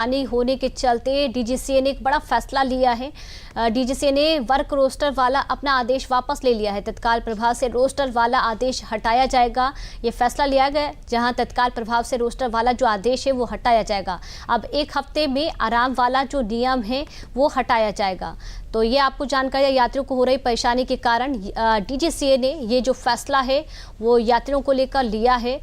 हानि होने के चलते डीजीसीए ने एक बड़ा फैसला लिया है। डीजीसीए ने वर्क रोस्टर वाला अपना आदेश वापस ले लिया है। तत्काल प्रभाव से रोस्टर वाला आदेश हटाया जाएगा। ये फैसला लिया गया जहां तत्काल प्रभाव से रोस्टर वाला जो आदेश है वो हटाया जाएगा। अब एक हफ्ते में आराम वाला जो नियम है वो हटाया जाएगा। तो ये आपको जानकारी यात्रियों को हो रही परेशानी के कारण डीजीसीए ने ये जो फैसला है वो यात्रियों को लेकर लिया है।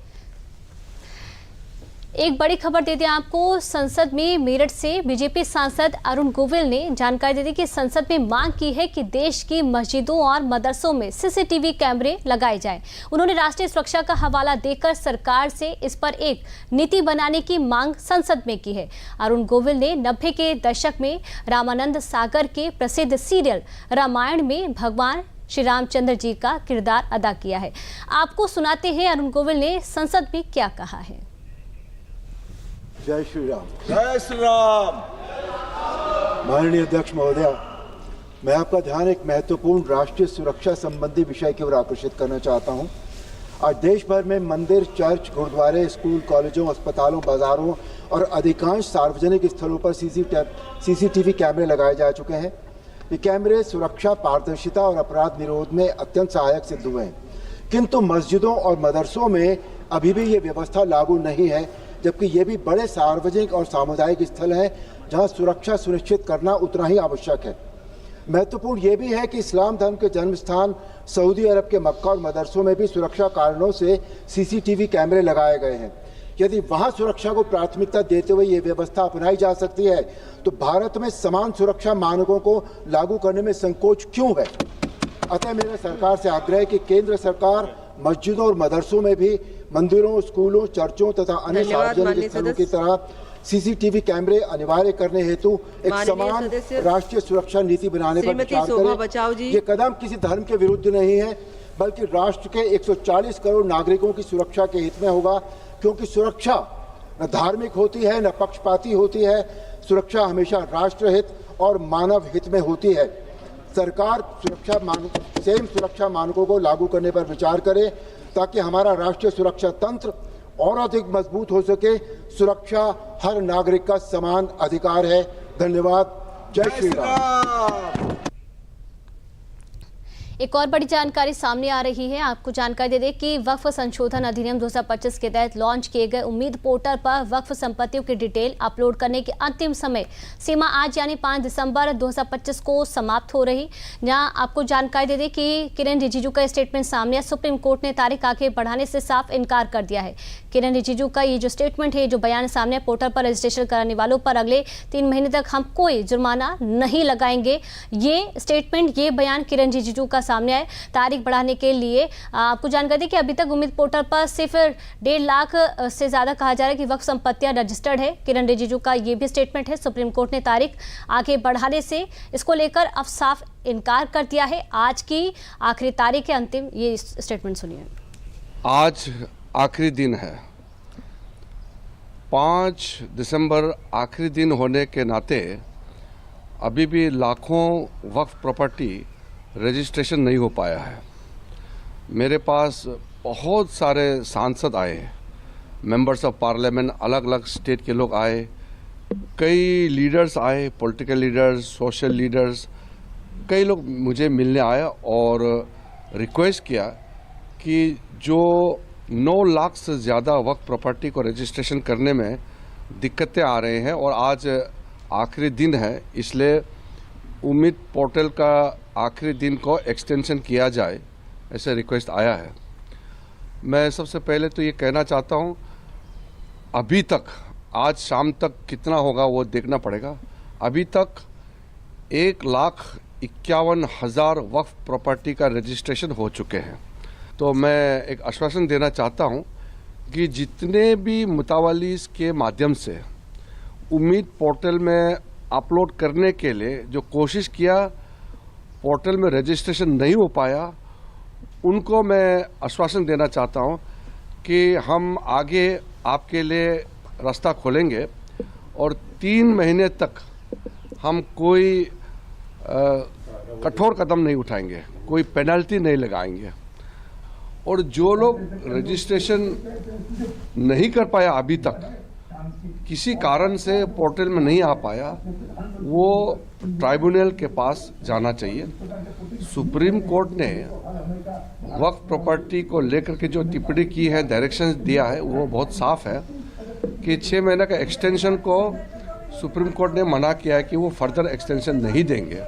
एक बड़ी खबर दे दें आपको, संसद में मेरठ से बीजेपी सांसद अरुण गोविल ने जानकारी दे दी कि संसद में मांग की है कि देश की मस्जिदों और मदरसों में सीसीटीवी कैमरे लगाए जाएं। उन्होंने राष्ट्रीय सुरक्षा का हवाला देकर सरकार से इस पर एक नीति बनाने की मांग संसद में की है। अरुण गोविल ने 90 के दशक में रामानंद सागर के प्रसिद्ध सीरियल रामायण में भगवान श्री रामचंद्र जी का किरदार अदा किया है। आपको सुनाते हैं अरुण गोविल ने संसद में क्या कहा है। जय श्री राम। जय श्री राम। माननीय अध्यक्ष महोदया, मैं आपका ध्यान एक महत्वपूर्ण राष्ट्रीय सुरक्षा संबंधी विषय की ओर आकर्षित करना चाहता हूं। आज देश भर में मंदिर, चर्च, गुरुद्वारे, स्कूल, कॉलेजों, अस्पतालों, बाजारों और अधिकांश सार्वजनिक स्थलों पर सीसीटीवी कैमरे लगाए जा चुके हैं। ये कैमरे सुरक्षा, पारदर्शिता और अपराध निरोध में अत्यंत सहायक सिद्ध हुए हैं, किंतु मस्जिदों और मदरसों में अभी भी ये व्यवस्था लागू नहीं है, जबकि ये भी बड़े सार्वजनिक और सामुदायिक स्थल हैं जहां सुरक्षा सुनिश्चित करना उतना ही आवश्यक है। महत्वपूर्ण ये भी है कि इस्लाम धर्म के जन्म स्थान सऊदी अरब के मक्का और मदरसों में भी सुरक्षा कारणों से सीसीटीवी कैमरे लगाए गए हैं। यदि वहां सुरक्षा को प्राथमिकता देते हुए ये व्यवस्था अपनाई जा सकती है तो भारत में समान सुरक्षा मानकों को लागू करने में संकोच क्यों है? अतः मेरा सरकार से आग्रह है कि केंद्र सरकार मस्जिदों और मदरसों में भी मंदिरों, स्कूलों, चर्चों तथा अन्य सार्वजनिक स्थलों की तरह सीसीटीवी कैमरे अनिवार्य करने हेतु एक समान राष्ट्रीय सुरक्षा नीति बनाने पर विचार करें। ये कदम किसी धर्म के विरुद्ध नहीं है, बल्कि राष्ट्र के 140 करोड़ नागरिकों की सुरक्षा के हित में होगा, क्योंकि सुरक्षा न धार्मिक होती है न पक्षपाती होती है। सुरक्षा हमेशा राष्ट्र हित और मानव हित में होती है। सरकार सुरक्षा मानकों को लागू करने पर विचार करे ताकि हमारा राष्ट्रीय सुरक्षा तंत्र और अधिक मजबूत हो सके। सुरक्षा हर नागरिक का समान अधिकार है। धन्यवाद। जय श्री राम। एक और बड़ी जानकारी सामने आ रही है। आपको जानकारी दे दें कि वक्फ संशोधन अधिनियम 2025 के तहत लॉन्च किए गए उम्मीद पोर्टल पर वक्फ संपत्तियों की डिटेल अपलोड करने की अंतिम समय सीमा आज यानी 5 दिसंबर 2025 को समाप्त हो रही। जहां आपको जानकारी दे दें कि किरेन रिजिजू का स्टेटमेंट सामने, सुप्रीम कोर्ट ने तारीख आगे बढ़ाने से साफ इनकार कर दिया है। किरेन रिजिजू का ये जो स्टेटमेंट है, जो बयान सामने, पोर्टल पर रजिस्ट्रेशन कराने वालों पर अगले 3 महीने तक हम कोई जुर्माना नहीं लगाएंगे। ये स्टेटमेंट, ये बयान किरेन रिजिजू का सामने आए तारीख बढ़ाने के लिए। आपको जानकारी दें कि अभी तक उम्मीद पोर्टल पर सिर्फ 1.5 लाख से ज्यादा कहा जा रहा है कि वक्फ संपत्तियां रजिस्टर्ड है। किरेन रिजिजू का ये भी स्टेटमेंट है। सुप्रीम कोर्ट ने तारीख आगे बढ़ाने से इसको लेकर अब साफ इनकार कर दिया है। आज की आखिरी तारीख है अंतिम। ये स्टेटमेंट सुनिए। आज आखिरी दिन है, 5 दिसंबर आखिरी दिन होने के नाते अभी भी लाखों वक्फ प्रॉपर्टी रजिस्ट्रेशन नहीं हो पाया है। मेरे पास बहुत सारे सांसद आए, मेंबर्स ऑफ पार्लियामेंट, अलग अलग स्टेट के लोग आए, कई लीडर्स आए, पॉलिटिकल लीडर्स, सोशल लीडर्स, कई लोग मुझे मिलने आए और रिक्वेस्ट किया कि जो 9 लाख से ज़्यादा वक्फ प्रॉपर्टी को रजिस्ट्रेशन करने में दिक्कतें आ रहे हैं और आज आखिरी दिन है, इसलिए उम्मीद पोर्टल का आखिरी दिन को एक्सटेंशन किया जाए, ऐसे रिक्वेस्ट आया है। मैं सबसे पहले तो ये कहना चाहता हूँ, अभी तक आज शाम तक कितना होगा वो देखना पड़ेगा। अभी तक 1,51,000 वक्फ प्रॉपर्टी का रजिस्ट्रेशन हो चुके हैं। तो मैं एक आश्वासन देना चाहता हूँ कि जितने भी मुतावलीस के माध्यम से उम्मीद पोर्टल में अपलोड करने के लिए जो कोशिश किया, पोर्टल में रजिस्ट्रेशन नहीं हो पाया, उनको मैं आश्वासन देना चाहता हूं कि हम आगे आपके लिए रास्ता खोलेंगे और 3 महीने तक हम कोई कठोर कदम नहीं उठाएंगे, कोई पेनल्टी नहीं लगाएंगे। और जो लोग रजिस्ट्रेशन नहीं कर पाया अभी तक, किसी कारण से पोर्टल में नहीं आ पाया, वो ट्राइब्यूनल के पास जाना चाहिए। सुप्रीम कोर्ट ने वक्फ प्रॉपर्टी को लेकर के जो टिप्पणी की है, डायरेक्शन दिया है, वो बहुत साफ है कि 6 महीने का एक्सटेंशन को सुप्रीम कोर्ट ने मना किया है कि वो फर्दर एक्सटेंशन नहीं देंगे।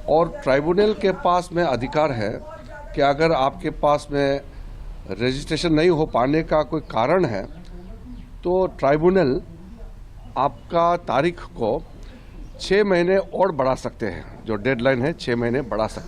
और ट्राइब्यूनल के पास में अधिकार है कि अगर आपके पास में रजिस्ट्रेशन नहीं हो पाने का कोई कारण है तो ट्राइब्यूनल आपका तारीख को 6 महीने और बढ़ा सकते हैं। जो डेडलाइन है 6 महीने बढ़ा सकते हैं।